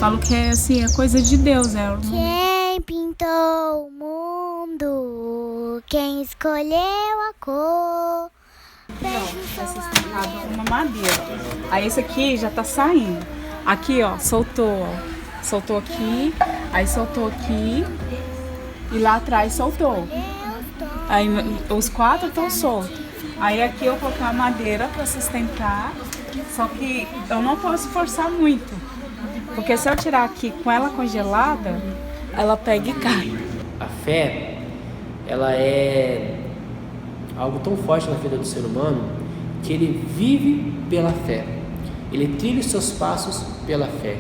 falo que é assim, é coisa de Deus. Quem pintou o mundo? Quem escolheu a cor? Essa estampado é uma madeira. Aí esse aqui já tá saindo. Aqui, ó, soltou, ó. Soltou aqui, aí soltou aqui e lá atrás soltou. Aí os 4 estão soltos. Aí aqui eu coloquei uma madeira para sustentar, só que eu não posso forçar muito, porque se eu tirar aqui com ela congelada, ela pega e cai. A fé, ela é algo tão forte na vida do ser humano que ele vive pela fé. Ele trilha os seus passos pela fé.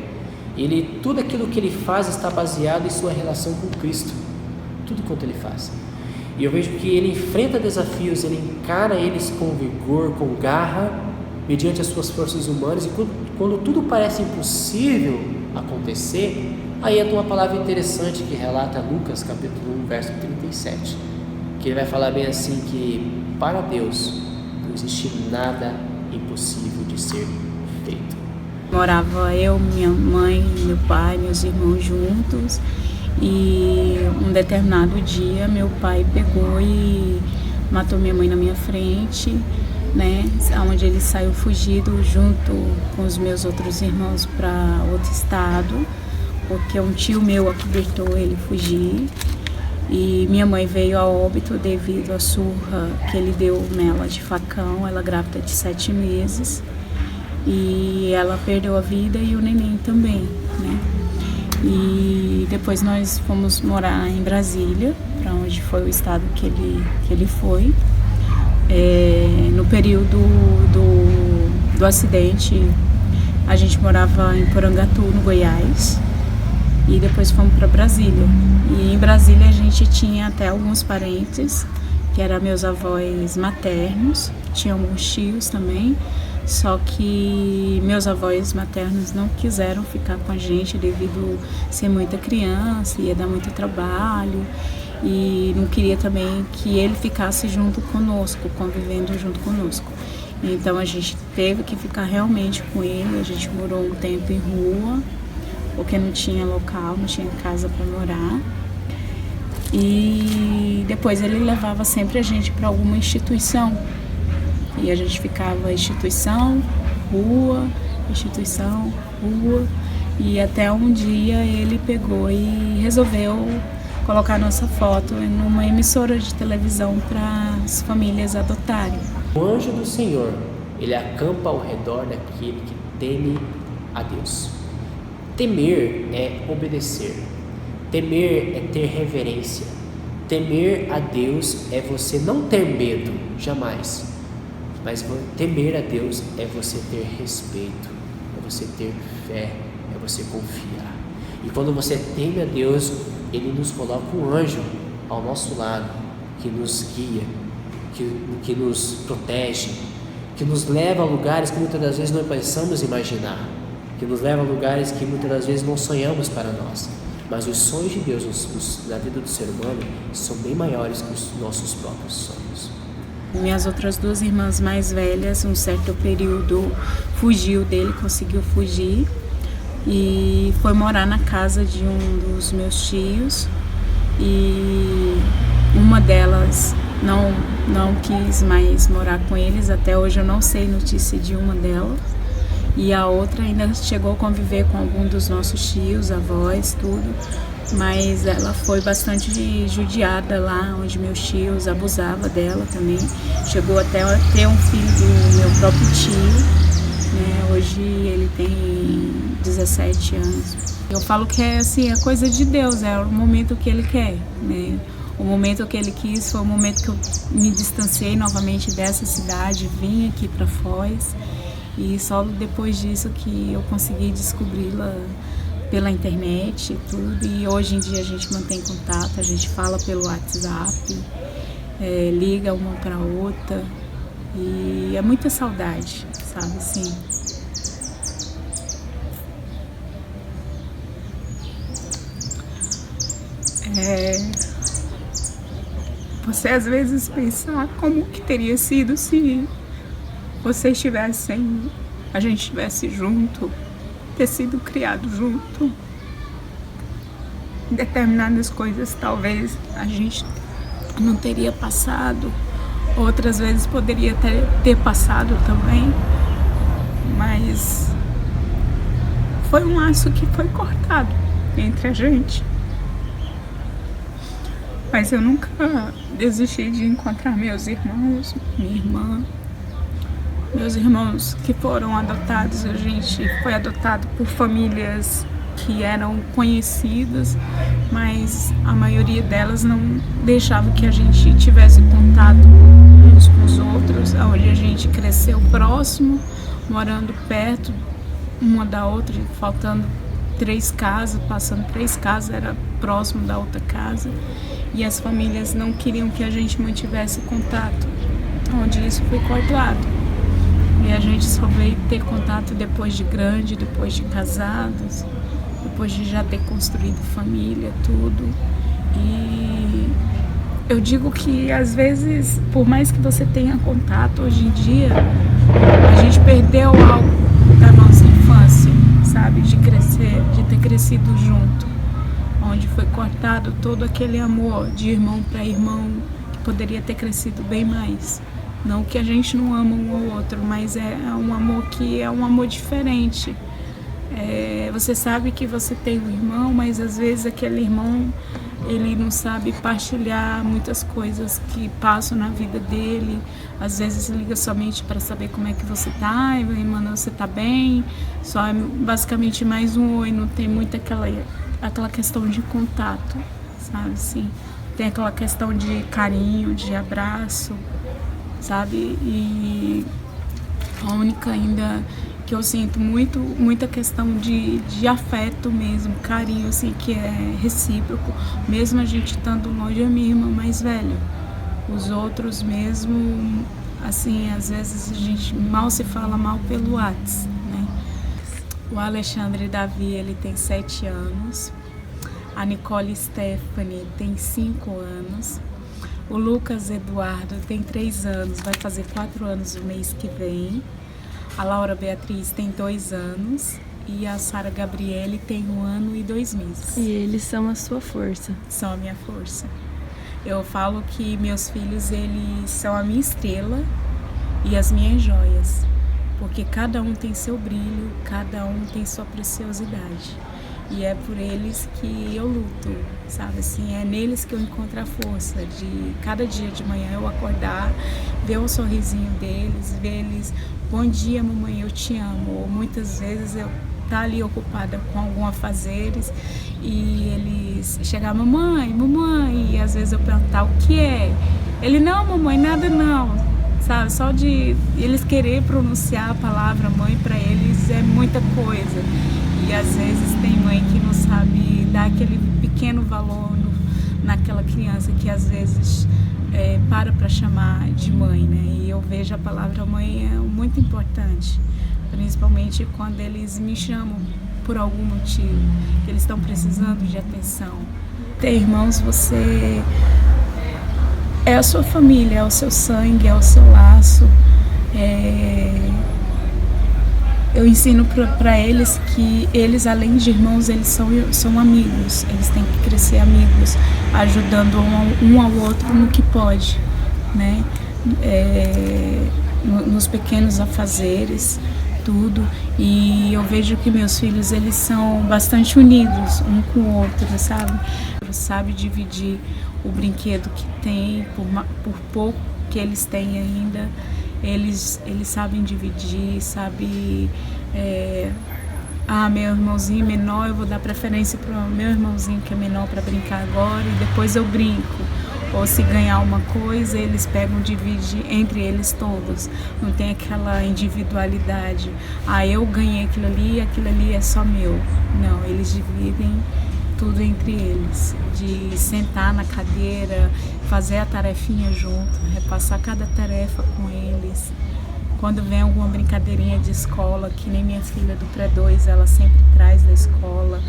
Tudo aquilo que ele faz está baseado em sua relação com Cristo. Tudo quanto ele faz. E eu vejo que ele enfrenta desafios, ele encara eles com vigor, com garra, mediante as suas forças humanas. E quando tudo parece impossível acontecer, aí entra uma palavra interessante que relata Lucas capítulo 1, verso 37, que ele vai falar bem assim, que para Deus não existe nada impossível de ser feito. Morava eu, minha mãe, meu pai, meus irmãos juntos, e um determinado dia meu pai pegou e matou minha mãe na minha frente, né, onde ele saiu fugido junto com os meus outros irmãos para outro estado, porque um tio meu acobertou ele fugir. E minha mãe veio a óbito devido à surra que ele deu nela de facão, ela grávida de 7 meses. E ela perdeu a vida e o neném também, né? E depois nós fomos morar em Brasília, para onde foi o estado que ele foi. No período do acidente, a gente morava em Porangatu, no Goiás. E depois fomos para Brasília. E em Brasília a gente tinha até alguns parentes, que eram meus avós maternos, tinha alguns tios também, só que meus avós maternos não quiseram ficar com a gente devido a ser muita criança, ia dar muito trabalho, e não queria também que ele ficasse junto conosco, convivendo junto conosco. Então a gente teve que ficar realmente com ele, a gente morou um tempo em rua, porque não tinha local, não tinha casa para morar. E depois ele levava sempre a gente para alguma instituição. E a gente ficava instituição, rua, e até um dia ele pegou e resolveu colocar nossa foto numa emissora de televisão para as famílias adotarem. O anjo do Senhor, ele acampa ao redor daquele que teme a Deus. Temer é obedecer. Temer é ter reverência. Temer a Deus é você não ter medo, jamais. Mas temer a Deus é você ter respeito, é você ter fé, é você confiar. E quando você teme a Deus, Ele nos coloca um anjo ao nosso lado, que nos guia, que nos protege, que nos leva a lugares que muitas das vezes não pensamos imaginar, que nos leva a lugares que muitas das vezes não sonhamos para nós. Mas os sonhos de Deus na vida do ser humano são bem maiores que os nossos próprios sonhos. Minhas outras 2 irmãs mais velhas, um certo período, fugiu dele, conseguiu fugir e foi morar na casa de um dos meus tios. E uma delas não quis mais morar com eles, até hoje eu não sei notícia de uma delas. E a outra ainda chegou a conviver com algum dos nossos tios, avós, tudo. Mas ela foi bastante judiada lá, onde meus tios abusavam dela também. Chegou até a ter um filho do meu próprio tio, né? Hoje ele tem 17 anos. Eu falo que é assim, é coisa de Deus, é o momento que ele quer, né? O momento que ele quis foi o momento que eu me distanciei novamente dessa cidade, vim aqui para Foz. E só depois disso que eu consegui descobri-la pela internet e tudo. E hoje em dia a gente mantém contato, a gente fala pelo WhatsApp, liga uma para outra. E é muita saudade, sabe, assim. Você às vezes pensar como que teria sido se vocês estivessem, a gente estivesse junto, ter sido criado junto. Determinadas coisas talvez a gente não teria passado, outras vezes poderia ter passado também, mas foi um laço que foi cortado entre a gente. Mas eu nunca desisti de encontrar meus irmãos, minha irmã. Meus irmãos que foram adotados, a gente foi adotado por famílias que eram conhecidas, mas a maioria delas não deixava que a gente tivesse contato uns com os outros, onde a gente cresceu próximo, morando perto uma da outra, faltando 3 casas, passando 3 casas, era próximo da outra casa, e as famílias não queriam que a gente mantivesse contato, onde isso foi cortado. E a gente só veio ter contato depois de grande, depois de casados, depois de já ter construído família, tudo. E eu digo que às vezes, por mais que você tenha contato, hoje em dia, a gente perdeu algo da nossa infância, sabe? De crescer, de ter crescido junto, onde foi cortado todo aquele amor de irmão para irmão, que poderia ter crescido bem mais. Não que a gente não ama um ao outro, mas é um amor que é um amor diferente. Você sabe que você tem um irmão, mas às vezes aquele irmão, ele não sabe partilhar muitas coisas que passam na vida dele. Às vezes liga somente para saber como é que você tá, e mano, você tá bem. Só é basicamente mais um oi, não tem muito aquela questão de contato, sabe? Sim, tem aquela questão de carinho, de abraço, sabe? E a única ainda que eu sinto muita questão de afeto mesmo, carinho, assim, que é recíproco, mesmo a gente estando longe, é minha irmã mais velha. Os outros mesmo, assim, às vezes a gente mal se fala mal pelo WhatsApp, né? O Alexandre Davi, ele tem 7 anos, a Nicole Stephanie tem 5 anos, o Lucas Eduardo tem 3 anos, vai fazer 4 anos no mês que vem. A Laura Beatriz tem 2 anos e a Sara Gabriele tem 1 ano e 2 meses. E eles são a sua força. São a minha força. Eu falo que meus filhos, eles são a minha estrela e as minhas joias, porque cada um tem seu brilho, cada um tem sua preciosidade. E é por eles que eu luto, sabe? Assim, é neles que eu encontro a força de cada dia de manhã eu acordar, ver o sorrisinho deles, ver eles, bom dia mamãe, eu te amo. Ou muitas vezes eu tá ali ocupada com algum afazeres e eles chegar, mamãe, e às vezes eu perguntar o que é. Ele, não mamãe, nada não, sabe? Só de eles querer pronunciar a palavra mãe para eles é muita coisa. E às vezes tem mãe que não sabe dar aquele pequeno valor naquela criança que às vezes para chamar de mãe, né? E eu vejo a palavra mãe é muito importante, principalmente quando eles me chamam por algum motivo, que eles estão precisando de atenção. Ter irmãos, você é a sua família, é o seu sangue, é o seu laço. Eu ensino para eles que eles, além de irmãos, eles são amigos. Eles têm que crescer amigos, ajudando um ao outro no que pode, né? Nos pequenos afazeres, tudo. E eu vejo que meus filhos, eles são bastante unidos um com o outro, sabe? Sabe dividir o brinquedo que tem, por pouco que eles têm ainda. Eles sabem dividir, sabem... meu irmãozinho menor, eu vou dar preferência para o meu irmãozinho que é menor para brincar agora e depois eu brinco. Ou se ganhar uma coisa, eles pegam, dividem entre eles todos. Não tem aquela individualidade. Eu ganhei aquilo ali é só meu. Não, eles dividem tudo entre eles. De sentar na cadeira, fazer a tarefinha junto, repassar cada tarefa com eles. Quando vem alguma brincadeirinha de escola, que nem minha filha do pré-2, ela sempre traz da escola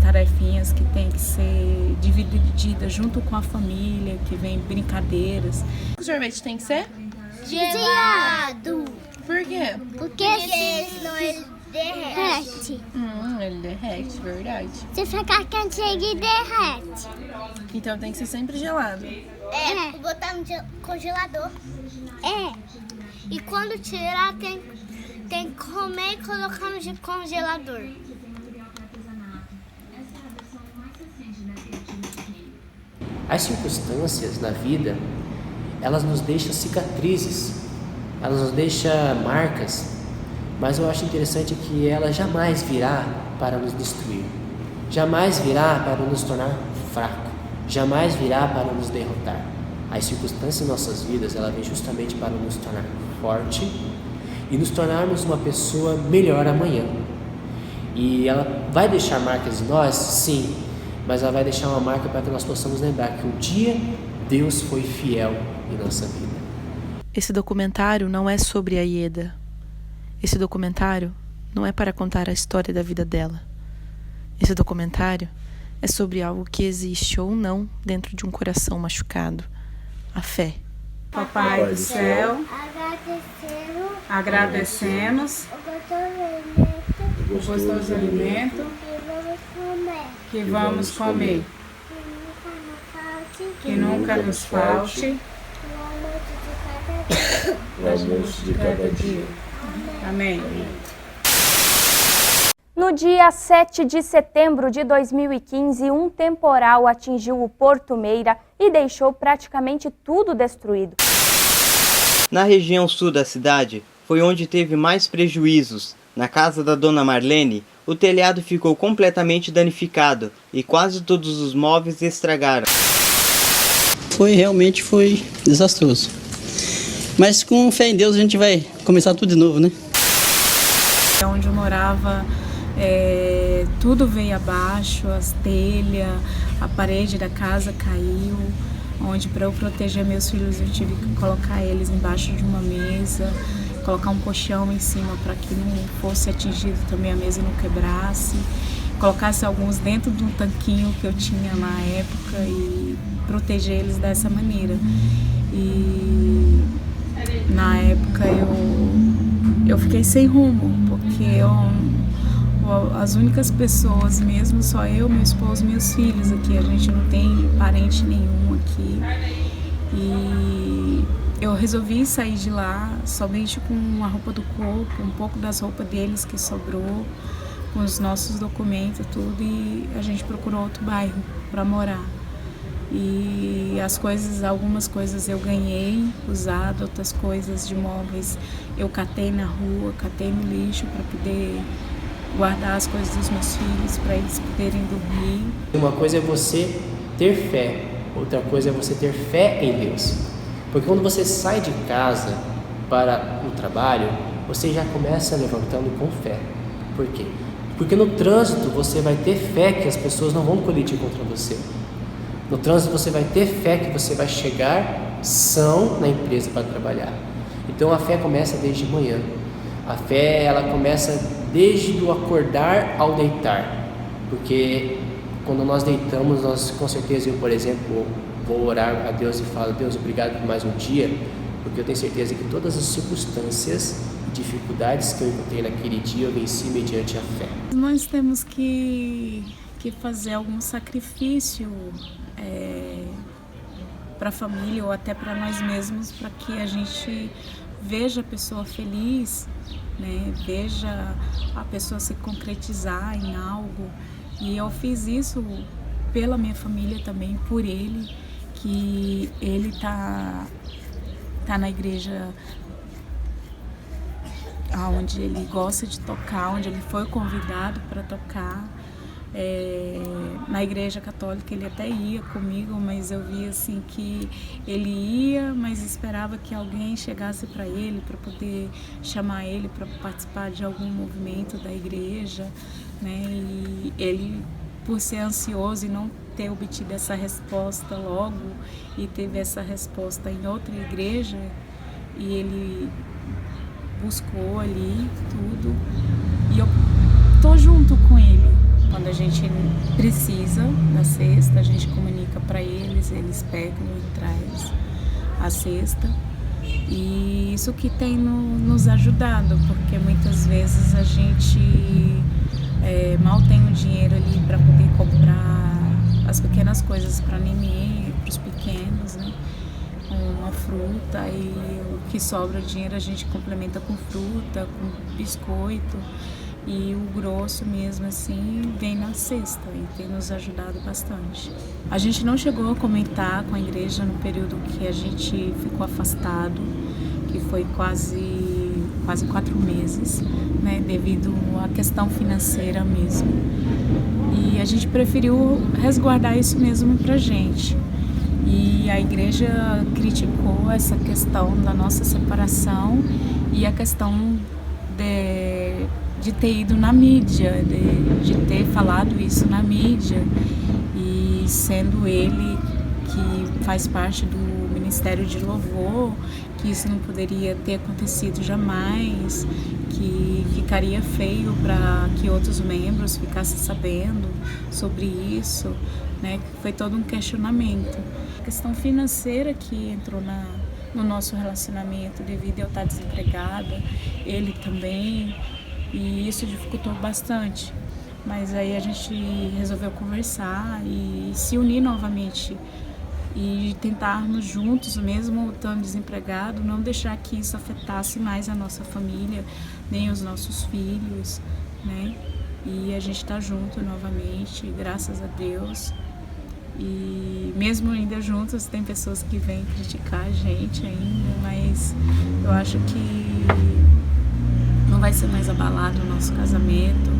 tarefinhas que tem que ser divididas junto com a família, que vem brincadeiras. O sorvete tem que ser? Gelado. Por quê? Porque senão ele derrete. derrete. Ele derrete, verdade. Se ficar quente, ele derrete. Então tem que ser sempre gelado. Botar no congelador. E quando tirar, tem que comer e colocar no congelador. As circunstâncias na vida, elas nos deixam cicatrizes, elas nos deixam marcas, mas eu acho interessante que ela jamais virá para nos destruir, jamais virá para nos tornar fraco, jamais virá para nos derrotar. As circunstâncias em nossas vidas, ela vem justamente para nos tornar forte e nos tornarmos uma pessoa melhor amanhã. E ela vai deixar marcas em nós, sim, mas ela vai deixar uma marca para que nós possamos lembrar que um dia Deus foi fiel em nossa vida. Esse documentário não é sobre a Ieda. Esse documentário não é para contar a história da vida dela. Esse documentário é sobre algo que existe ou não dentro de um coração machucado. A fé. Papai do céu, agradecemos o gostoso alimento que vamos comer. Que nunca nos falte o almoço de cada dia. Amém. No dia 7 de setembro de 2015, um temporal atingiu o Porto Meira e deixou praticamente tudo destruído. Na região sul da cidade, foi onde teve mais prejuízos. Na casa da dona Marlene, o telhado ficou completamente danificado e quase todos os móveis estragaram. Realmente foi desastroso. Mas com fé em Deus a gente vai começar tudo de novo, né? Onde eu morava, tudo veio abaixo, as telhas, a parede da casa caiu, onde para eu proteger meus filhos eu tive que colocar eles embaixo de uma mesa, colocar um colchão em cima para que não fosse atingido também a mesa e não quebrasse, colocasse alguns dentro de um tanquinho que eu tinha na época e proteger eles dessa maneira. E na época eu fiquei sem rumo, porque as únicas pessoas mesmo, só eu, meu esposo, meus filhos aqui, a gente não tem parente nenhum aqui. E eu resolvi sair de lá somente com a roupa do corpo, um pouco das roupas deles que sobrou, com os nossos documentos, tudo, e a gente procurou outro bairro para morar. E algumas coisas eu ganhei usado, outras coisas de móveis eu catei na rua, catei no lixo para poder guardar as coisas dos meus filhos, para eles poderem dormir. Uma coisa é você ter fé, outra coisa é você ter fé em Deus. Porque quando você sai de casa para o trabalho, você já começa levantando com fé. Por quê? Porque no trânsito você vai ter fé que as pessoas não vão colidir contra você. No trânsito você vai ter fé que você vai chegar são na empresa para trabalhar. Então a fé começa desde manhã. A fé ela começa desde o acordar ao deitar. Porque quando nós deitamos, nós com certeza, eu por exemplo, vou orar a Deus e falo: Deus, obrigado por mais um dia, porque eu tenho certeza que todas as circunstâncias e dificuldades que eu encontrei naquele dia eu venci mediante a fé. Nós temos que fazer algum sacrifício para a família ou até para nós mesmos, para que a gente veja a pessoa feliz, né? Veja a pessoa se concretizar em algo. E eu fiz isso pela minha família também, por ele, que ele tá na igreja onde ele gosta de tocar, onde ele foi convidado para tocar. Na igreja católica ele até ia comigo, mas eu via assim que ele ia, mas esperava que alguém chegasse para ele, para poder chamar ele para participar de algum movimento da igreja, né? E ele, por ser ansioso e não ter obtido essa resposta logo, e teve essa resposta em outra igreja, e ele buscou ali tudo, e eu tô junto com ele. Quando a gente precisa da cesta, a gente comunica para eles pegam e traz a cesta. E isso que tem nos ajudado, porque muitas vezes a gente mal tenho dinheiro ali para poder comprar as pequenas coisas para neném, para os pequenos, né? Uma fruta, e o que sobra o dinheiro a gente complementa com fruta, com biscoito, e o grosso mesmo assim vem na cesta e tem nos ajudado bastante. A gente não chegou a comentar com a igreja no período que a gente ficou afastado, que foi quase 4 meses, né, devido à questão financeira mesmo. E a gente preferiu resguardar isso mesmo pra gente. E a igreja criticou essa questão da nossa separação e a questão de ter ido na mídia, de ter falado isso na mídia, e sendo ele que faz parte do Ministério de Louvor, que isso não poderia ter acontecido jamais, que ficaria feio para que outros membros ficassem sabendo sobre isso, né? Foi todo um questionamento. A questão financeira que entrou no nosso relacionamento devido a eu estar desempregada, ele também, e isso dificultou bastante. Mas aí a gente resolveu conversar e se unir novamente e tentarmos juntos, mesmo estando desempregado, não deixar que isso afetasse mais a nossa família, nem os nossos filhos, né? E a gente está junto novamente, graças a Deus. E mesmo ainda juntos, tem pessoas que vêm criticar a gente ainda, mas eu acho que não vai ser mais abalado o nosso casamento.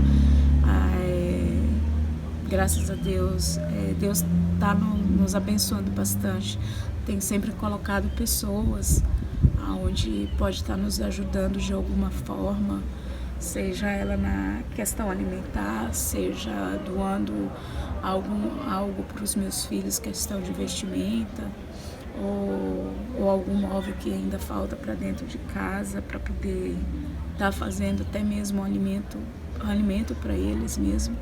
Graças a Deus, Deus está nos abençoando bastante. Tem sempre colocado pessoas onde pode estar nos ajudando de alguma forma, seja ela na questão alimentar, seja doando algo para os meus filhos, questão de vestimenta, ou algum móvel que ainda falta para dentro de casa, para poder estar fazendo até mesmo alimento para eles mesmo.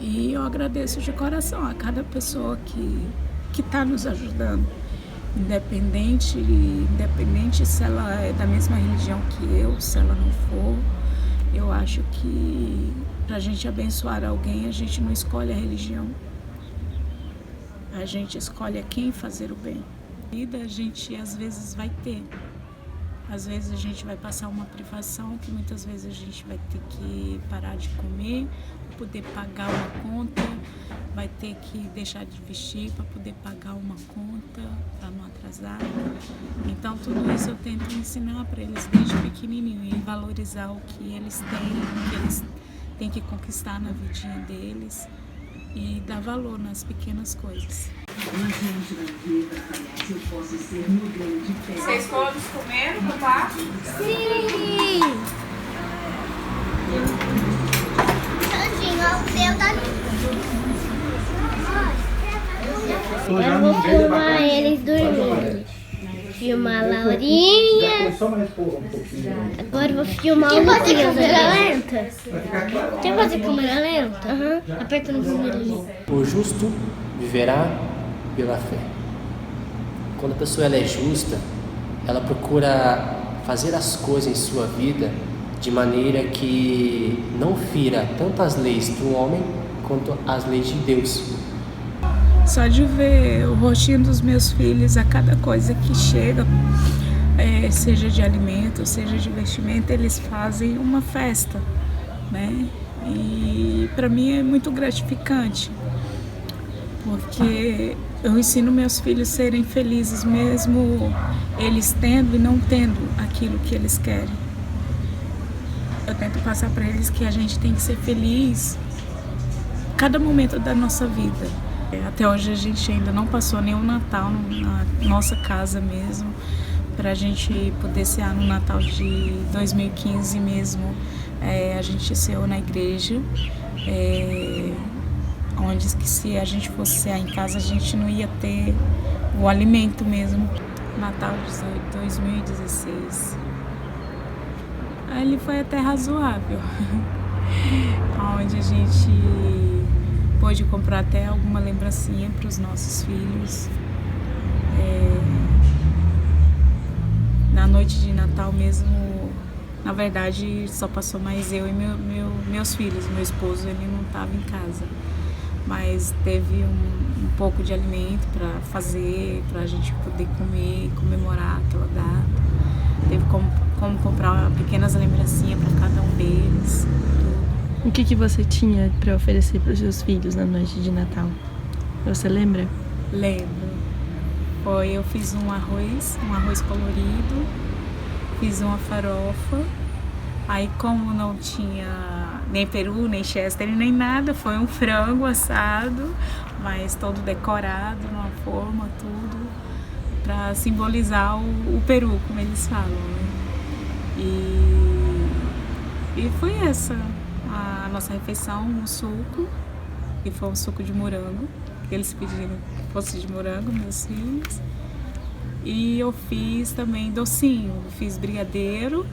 E eu agradeço de coração a cada pessoa que está nos ajudando, independente se ela é da mesma religião que eu, se ela não for. Eu acho que para a gente abençoar alguém, a gente não escolhe a religião, a gente escolhe a quem fazer o bem. A vida a gente às vezes vai ter. Às vezes a gente vai passar uma privação que muitas vezes a gente vai ter que parar de comer, poder pagar uma conta, vai ter que deixar de vestir para poder pagar uma conta, para não atrasar. Então tudo isso eu tento ensinar para eles desde pequenininho e valorizar o que eles têm, o que eles têm que conquistar na vidinha deles e dar valor nas pequenas coisas. Vocês todos comeram, papai? Sim! Eu vou filmar eles dormindo. Filmar a Laurinha. Agora eu vou filmar o Lucas. Quer fazer câmera lenta? Quer fazer câmera lenta? Aperta no primeiro ali. O justo viverá pela fé. Quando a pessoa ela é justa, ela procura fazer as coisas em sua vida de maneira que não fira tanto as leis do homem quanto as leis de Deus. Só de ver o rostinho dos meus filhos a cada coisa que chega, seja de alimento, seja de vestimento, eles fazem uma festa, né? E para mim é muito gratificante, porque eu ensino meus filhos a serem felizes mesmo eles tendo e não tendo aquilo que eles querem. Eu tento passar para eles que a gente tem que ser feliz cada momento da nossa vida. Até hoje a gente ainda não passou nenhum Natal na nossa casa mesmo, para a gente poder cear no Natal de 2015 mesmo. A gente ceou na igreja, onde que se a gente fosse cear em casa a gente não ia ter o alimento mesmo. Natal de 2016. Ele foi até razoável, onde a gente pôde comprar até alguma lembrancinha para os nossos filhos. Na noite de Natal mesmo, Na verdade, só passou mais eu e meus filhos. Meu esposo, ele não estava em casa. Mas teve um pouco de alimento para fazer, para a gente poder comer, comemorar aquela data. Teve como comprar pequenas lembrancinhas para cada um deles. O que você tinha para oferecer para os seus filhos na noite de Natal? Você lembra? Lembro. Eu fiz um arroz colorido, fiz uma farofa. Aí, como não tinha nem peru, nem chester, nem nada, foi um frango assado, mas todo decorado, numa forma, tudo, para simbolizar o peru, como eles falam, né? E foi essa a nossa refeição, um suco, e foi um suco de morango, que eles pediram que fosse de morango, meus filhos. E eu fiz também docinho, fiz brigadeiro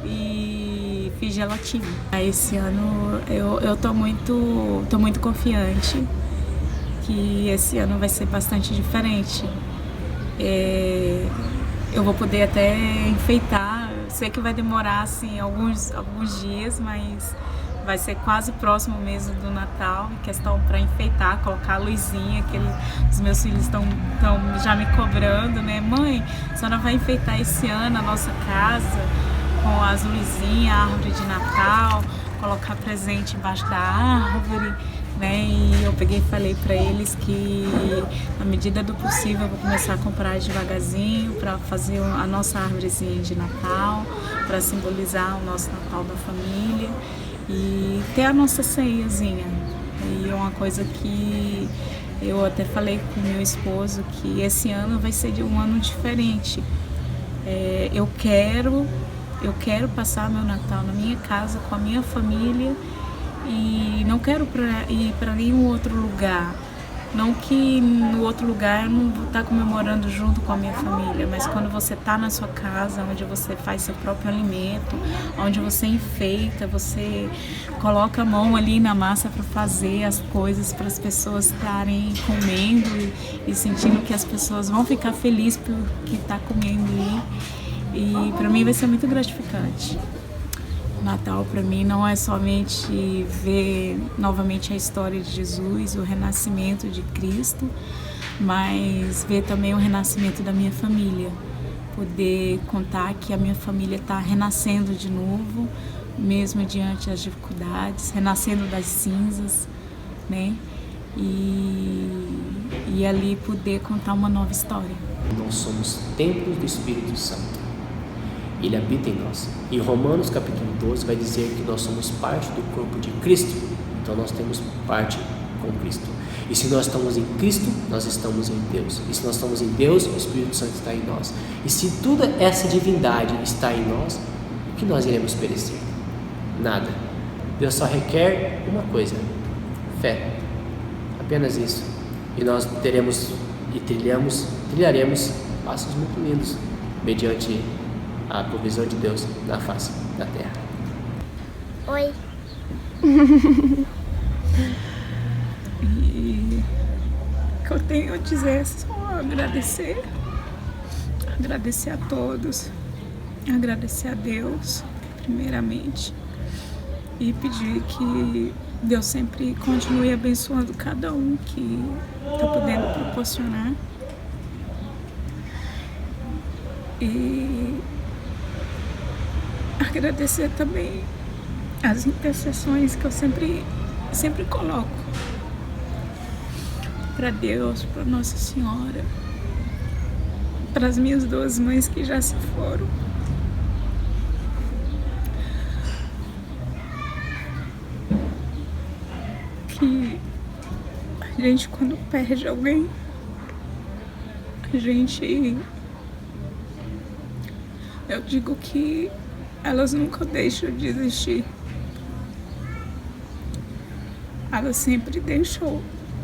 e fiz gelatina. Esse ano eu tô muito confiante que esse ano vai ser bastante diferente. Eu vou poder até enfeitar, sei que vai demorar assim alguns dias, mas vai ser quase próximo mesmo do Natal, em questão para enfeitar, colocar a luzinha, os meus filhos estão já me cobrando, né? Mãe, a senhora vai enfeitar esse ano a nossa casa com as luzinhas, a árvore de Natal, colocar presente embaixo da árvore, né? E eu peguei e falei para eles que, na medida do possível, eu vou começar a comprar devagarzinho para fazer a nossa árvorezinha de Natal, para simbolizar o nosso Natal da família e ter a nossa ceiazinha. E é uma coisa que eu até falei com meu esposo, que esse ano vai ser um ano diferente. Eu quero passar meu Natal na minha casa, com a minha família, e não quero ir para nenhum outro lugar. Não que no outro lugar eu não vou estar comemorando junto com a minha família, mas quando você está na sua casa, onde você faz seu próprio alimento, onde você enfeita, você coloca a mão ali na massa para fazer as coisas para as pessoas estarem comendo e sentindo que as pessoas vão ficar felizes por que está comendo ali. E para mim vai ser muito gratificante. Natal para mim não é somente ver novamente a história de Jesus, o renascimento de Cristo, mas ver também o renascimento da minha família. Poder contar que a minha família está renascendo de novo, mesmo diante das dificuldades, renascendo das cinzas, né? E ali poder contar uma nova história. Nós somos templos do Espírito Santo. Ele habita em nós. Em Romanos capítulo 12 vai dizer que nós somos parte do corpo de Cristo. Então nós temos parte com Cristo. E se nós estamos em Cristo, nós estamos em Deus. E se nós estamos em Deus, o Espírito Santo está em nós. E se toda essa divindade está em nós, o que nós iremos perecer? Nada. Deus só requer uma coisa: fé. Apenas isso. E nós teremos e trilharemos passos muito lindos mediante a provisão de Deus na face da terra. Oi. E o que eu tenho a dizer é só agradecer a todos, agradecer a Deus primeiramente e pedir que Deus sempre continue abençoando cada um que está podendo proporcionar. E agradecer também as intercessões que eu sempre coloco para Deus, para Nossa Senhora, para as minhas duas mães que já se foram. Que a gente, quando perde alguém, eu digo que elas nunca deixam de existir. Elas sempre deixam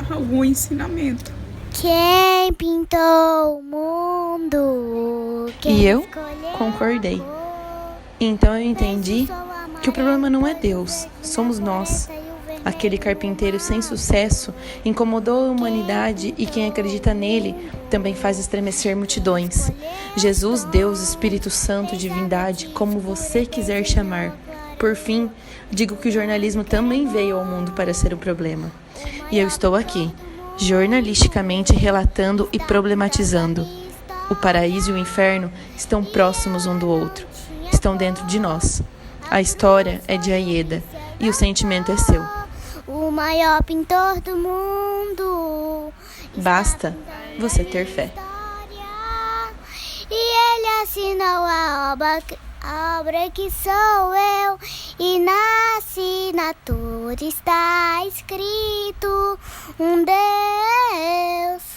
algum ensinamento. Quem pintou o mundo? E eu concordei. Então eu entendi que o problema não é Deus, somos nós. Aquele carpinteiro sem sucesso incomodou a humanidade e quem acredita nele também faz estremecer multidões. Jesus, Deus, Espírito Santo, divindade, como você quiser chamar. Por fim, digo que o jornalismo também veio ao mundo para ser o problema. E eu estou aqui, jornalisticamente relatando e problematizando. O paraíso e o inferno estão próximos um do outro, estão dentro de nós. A história é de Aieda e o sentimento é seu. O maior pintor do mundo. Basta você ter fé. E ele assinou a obra que sou eu. E na assinatura está escrito um Deus